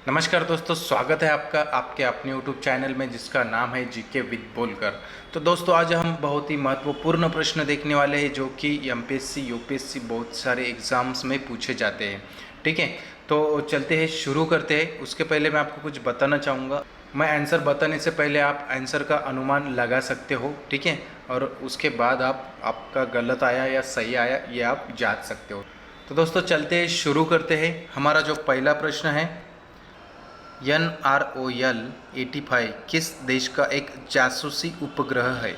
नमस्कार दोस्तों, स्वागत है आपका आपके अपने यूट्यूब चैनल में जिसका नाम है जीके विद बोलकर। तो दोस्तों आज हम बहुत ही महत्वपूर्ण प्रश्न देखने वाले हैं जो कि एमपीएससी यूपीएससी बहुत सारे एग्जाम्स में पूछे जाते हैं। ठीक है, तो चलते हैं, शुरू करते हैं। उसके पहले मैं आपको कुछ बताना चाहूँगा। मैं आंसर बताने से पहले आप आंसर का अनुमान लगा सकते हो, ठीक है, और उसके बाद आपका गलत आया या सही आया ये आप जांच सकते हो। तो दोस्तों चलते हैं, शुरू करते हैं। हमारा जो पहला प्रश्न है, NROL-85 किस देश का एक जासूसी उपग्रह है?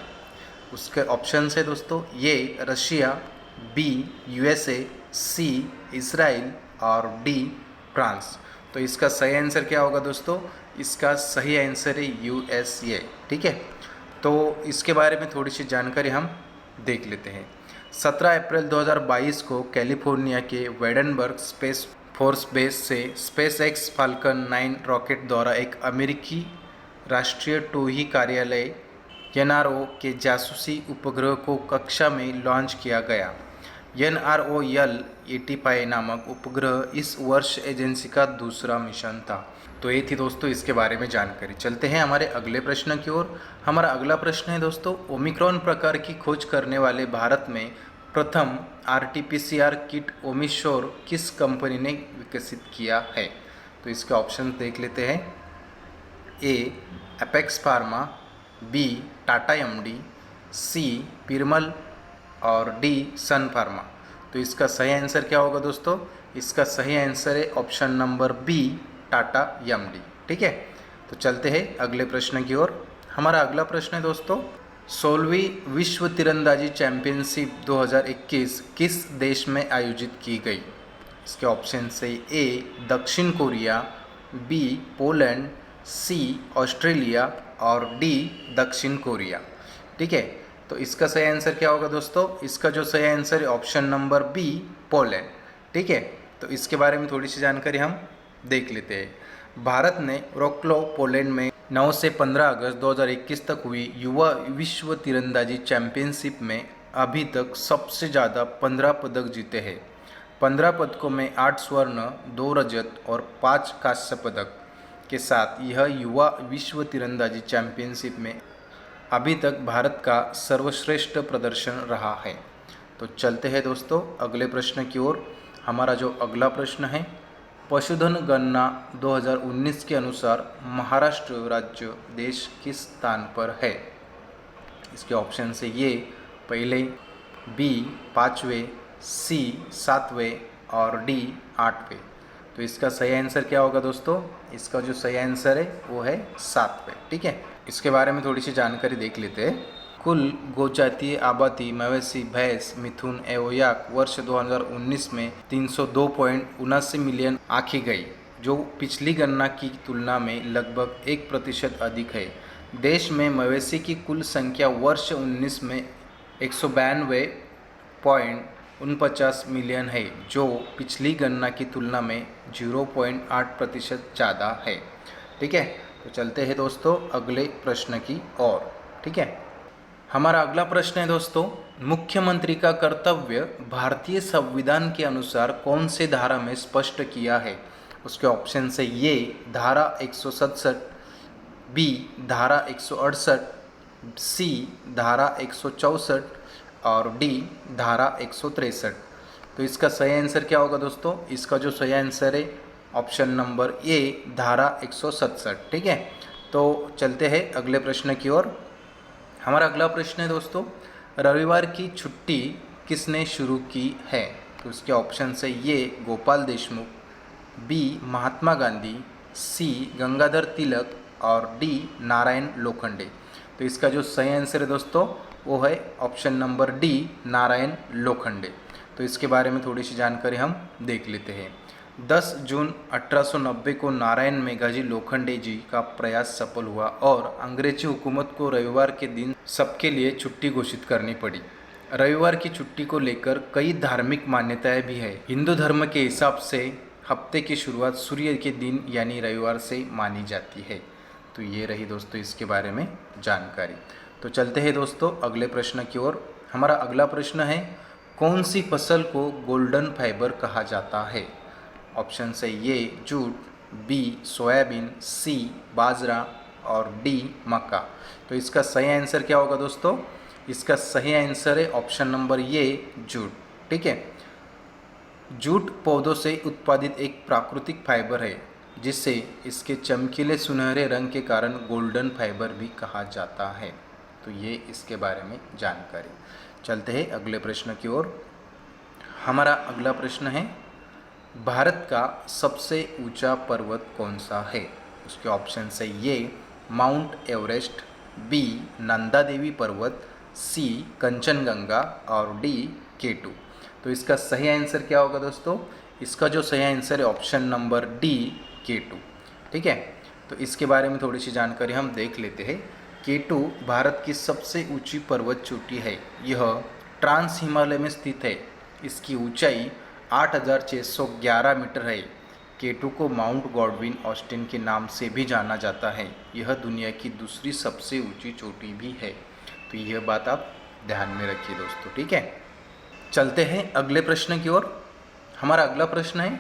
उसके ऑप्शन है दोस्तों, ये रशिया, बी USA, सी इसराइल और डी फ्रांस। तो इसका सही आंसर क्या होगा दोस्तों? इसका सही आंसर है USA। ठीक है, तो इसके बारे में थोड़ी सी जानकारी हम देख लेते हैं। 17 अप्रैल 2022 को कैलिफोर्निया के वेडनबर्ग स्पेस फोर्स बेस से स्पेस एक्स फाल्कन 9 रॉकेट द्वारा एक अमेरिकी राष्ट्रीय टोही कार्यालय NRO के जासूसी उपग्रह को कक्षा में लॉन्च किया गया। NROL-85 नामक उपग्रह इस वर्ष एजेंसी का दूसरा मिशन था। तो ये थी दोस्तों इसके बारे में जानकारी। चलते हैं हमारे अगले प्रश्न की ओर। हमारा अगला प्रश्न है दोस्तों, ओमिक्रॉन प्रकार की खोज करने वाले भारत में प्रथम RT-PCR किट ओमिशोर किस कंपनी ने विकसित किया है? तो इसके ऑप्शन देख लेते हैं। A Apex pharma, B Tata MD, C Piramal और डी सन फार्मा। तो इसका सही आंसर क्या होगा दोस्तों? इसका सही आंसर है option number B Tata MD। ठीक है, तो चलते हैं अगले प्रश्न की ओर। हमारा अगला प्रश्न है दोस्तों, 16वीं विश्व तीरंदाजी चैंपियनशिप 2021 किस देश में आयोजित की गई? इसके ऑप्शन से ए दक्षिण कोरिया, बी पोलैंड, सी ऑस्ट्रेलिया और डी दक्षिण कोरिया। ठीक है, तो इसका सही आंसर क्या होगा दोस्तों? इसका जो सही आंसर है ऑप्शन नंबर बी पोलैंड। ठीक है, तो इसके बारे में थोड़ी सी जानकारी हम देख लेते हैं। भारत ने रोक्लो पोलैंड में 9 से 15 अगस्त 2021 तक हुई युवा विश्व तीरंदाजी चैंपियनशिप में अभी तक सबसे ज़्यादा 15 पदक जीते हैं। 15 पदकों में 8 स्वर्ण, 2 रजत और 5 कांस्य पदक के साथ यह युवा विश्व तीरंदाजी चैंपियनशिप में अभी तक भारत का सर्वश्रेष्ठ प्रदर्शन रहा है। तो चलते हैं दोस्तों अगले प्रश्न की ओर। हमारा जो अगला प्रश्न है, पशुधन गणना 2019 के अनुसार महाराष्ट्र राज्य देश किस स्थान पर है? इसके ऑप्शन से ये पहले, बी 5वें, सी 7वें और डी 8वें। तो इसका सही आंसर क्या होगा दोस्तों? इसका जो सही आंसर है वो है 7वें। ठीक है, इसके बारे में थोड़ी सी जानकारी देख लेते हैं। कुल गोजातीय आबादी मवेशी, भैंस, मिथुन एवं याक वर्ष 2019 में 302.79 मिलियन आंकी गई, जो पिछली गणना की तुलना में लगभग 1% अधिक है। देश में मवेशी की कुल संख्या वर्ष 19 में 192.49 मिलियन है, जो पिछली गणना की तुलना में 0.8% ज़्यादा है। ठीक है, तो चलते हैं दोस्तों अगले प्रश्न की ओर। ठीक है, हमारा अगला प्रश्न है दोस्तों, मुख्यमंत्री का कर्तव्य भारतीय संविधान के अनुसार कौन से धारा में स्पष्ट किया है? उसके ऑप्शन से ये धारा 167, बी धारा 168, सी धारा 164 और डी धारा 163। तो इसका सही आंसर क्या होगा दोस्तों? इसका जो सही आंसर है ऑप्शन नंबर ए धारा 167। ठीक है, तो चलते हैं अगले प्रश्न की ओर। हमारा अगला प्रश्न है दोस्तों, रविवार की छुट्टी किसने शुरू की है? तो उसके ऑप्शन से ये गोपाल देशमुख, बी महात्मा गांधी, सी गंगाधर तिलक और डी नारायण लोखंडे। तो इसका जो सही आंसर है दोस्तों वो है option number D Narayan Lokhande. तो इसके बारे में थोड़ी सी जानकारी हम देख लेते हैं। 10 जून 1890 को नारायण मेघाजी लोखंडे जी का प्रयास सफल हुआ और अंग्रेजी हुकूमत को रविवार के दिन सबके लिए छुट्टी घोषित करनी पड़ी। रविवार की छुट्टी को लेकर कई धार्मिक मान्यताएं भी है। हिंदू धर्म के हिसाब से हफ्ते की शुरुआत सूर्य के दिन यानी रविवार से मानी जाती है। तो ये रही दोस्तों इसके बारे में जानकारी। तो चलते हैं दोस्तों अगले प्रश्न की ओर। हमारा अगला प्रश्न है, कौन सी फसल को गोल्डन फाइबर कहा जाता है? ऑप्शन से ये जूट, बी सोयाबीन, सी बाजरा और डी मक्का। तो इसका सही आंसर क्या होगा दोस्तों? इसका सही आंसर है ऑप्शन नंबर ये, जूट। ठीक है, जूट पौधों से उत्पादित एक प्राकृतिक फाइबर है जिसे इसके चमकीले सुनहरे रंग के कारण गोल्डन फाइबर भी कहा जाता है। तो ये इसके बारे में जानकारी। चलते हैं अगले प्रश्न की ओर। हमारा अगला प्रश्न है, भारत का सबसे ऊंचा पर्वत कौन सा है? उसके ऑप्शन है ये mount Everest, B Nanda Devi पर्वत, सी कंचनजंगा और डी K2। तो इसका सही आंसर क्या होगा दोस्तों? इसका जो सही आंसर है ऑप्शन नंबर डी K2। ठीक है, तो इसके बारे में थोड़ी सी जानकारी हम देख लेते हैं। K2 भारत की सबसे ऊंची पर्वत चोटी है। यह ट्रांस हिमालय में स्थित है। इसकी ऊंचाई 8,611 मीटर है। K2 को माउंट गॉडविन ऑस्टिन के नाम से भी जाना जाता है। यह दुनिया की दूसरी सबसे ऊंची चोटी भी है। तो यह बात आप ध्यान में रखिए दोस्तों। ठीक है, चलते हैं अगले प्रश्न की ओर। हमारा अगला प्रश्न है,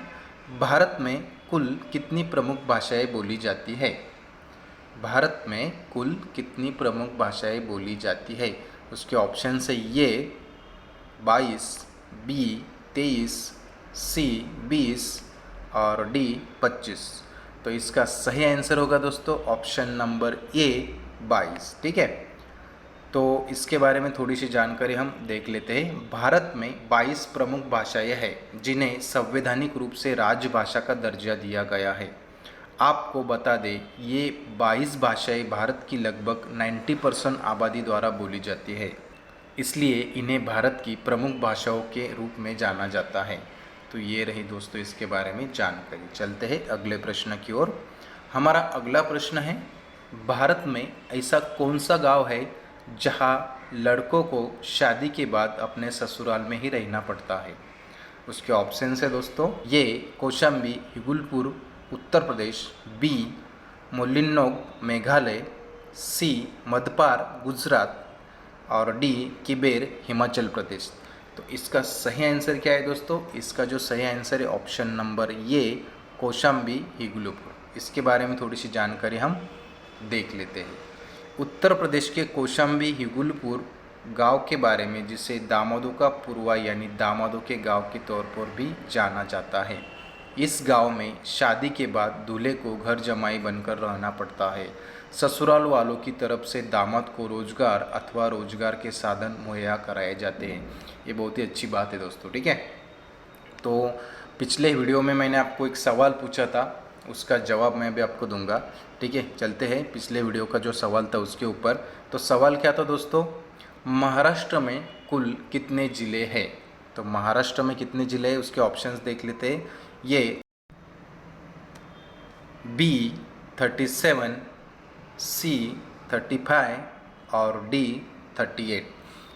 भारत में कुल कितनी प्रमुख भाषाएं बोली जाती है? भारत में कुल कितनी प्रमुख भाषाएं बोली जाती है? उसके ऑप्शन है ये 22, बी 23, सी 20 और डी 25। तो इसका सही आंसर होगा दोस्तों ऑप्शन नंबर ए 22। ठीक है, तो इसके बारे में थोड़ी सी जानकारी हम देख लेते हैं। भारत में 22 प्रमुख भाषाएं हैं जिन्हें संवैधानिक रूप से राजभाषा का दर्जा दिया गया है। आपको बता दें, ये 22 भाषाएं भारत की लगभग 90% आबादी द्वारा बोली जाती है, इसलिए इन्हें भारत की प्रमुख भाषाओं के रूप में जाना जाता है। तो ये रही दोस्तों इसके बारे में जानकारी। चलते हैं अगले प्रश्न की ओर। हमारा अगला प्रश्न है, भारत में ऐसा कौन सा गांव है जहां लड़कों को शादी के बाद अपने ससुराल में ही रहना पड़ता है? उसके ऑप्शन है दोस्तों ये कौशाम्बी हिगुलपुर उत्तर प्रदेश, बी मोलिनोग मेघालय, सी मधपार गुजरात और डी किबेर हिमाचल प्रदेश। तो इसका सही आंसर क्या है दोस्तों? इसका जो सही आंसर है ऑप्शन नंबर ये कौशाम्बी हिगुलपुर। इसके बारे में थोड़ी सी जानकारी हम देख लेते हैं। उत्तर प्रदेश के कौशाम्बी हिगुलपुर गांव के बारे में, जिसे दामादों का पुरवा यानी दामादों के गांव के तौर पर भी जाना जाता है। इस गांव में शादी के बाद दूल्हे को घर जमाई बनकर रहना पड़ता है। ससुराल वालों की तरफ से दामाद को रोजगार अथवा रोजगार के साधन मुहैया कराए जाते हैं। ये बहुत ही अच्छी बात है दोस्तों। ठीक है, तो पिछले वीडियो में मैंने आपको एक सवाल पूछा था, उसका जवाब मैं भी आपको दूंगा। ठीक है, चलते हैं पिछले वीडियो का जो सवाल था उसके ऊपर। तो सवाल क्या था दोस्तों? महाराष्ट्र में कुल कितने ज़िले हैं? तो महाराष्ट्र में कितने ज़िले हैं उसके ऑप्शंस देख लेते हैं। ये बी 37, सी 35 और डी 38।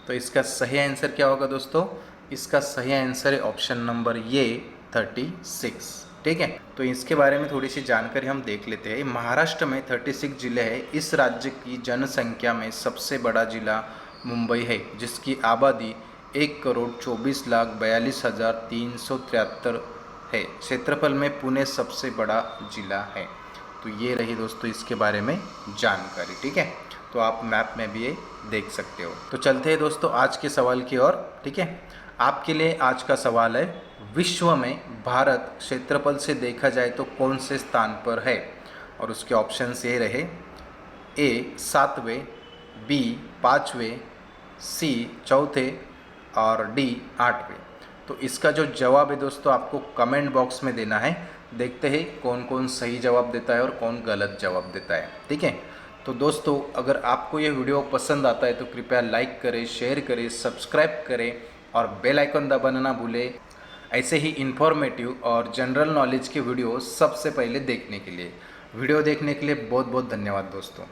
तो इसका सही आंसर क्या होगा दोस्तों? इसका सही आंसर है ऑप्शन नंबर ये 36। ठीक है, तो इसके बारे में थोड़ी सी जानकारी हम देख लेते हैं। महाराष्ट्र में 36 जिले हैं। इस राज्य की जनसंख्या में सबसे बड़ा जिला मुंबई है, जिसकी आबादी 1,24,42,373 है। क्षेत्रफल में पुणे सबसे बड़ा जिला है। तो ये रही दोस्तों इसके बारे में जानकारी। ठीक है, तो आप मैप में भी ये देख सकते हो। तो चलते हैं दोस्तों आज के सवाल की ओर। ठीक है, आपके लिए आज का सवाल है, विश्व में भारत क्षेत्रफल से देखा जाए तो कौन से स्थान पर है? और उसके ऑप्शन ये रहे, ए 7वें, बी 5वें, सी 4थे और डी 8वें। तो इसका जो जवाब है दोस्तों आपको कमेंट बॉक्स में देना है। देखते हैं कौन कौन सही जवाब देता है और कौन गलत जवाब देता है। ठीक है, तो दोस्तों अगर आपको ये वीडियो पसंद आता है तो कृपया लाइक करें, शेयर करें, सब्सक्राइब करें और बेल आइकन दबाना ना भूलें। ऐसे ही इन्फॉर्मेटिव और जनरल नॉलेज के वीडियो सबसे पहले देखने के लिए। वीडियो देखने के लिए बहुत बहुत धन्यवाद दोस्तों।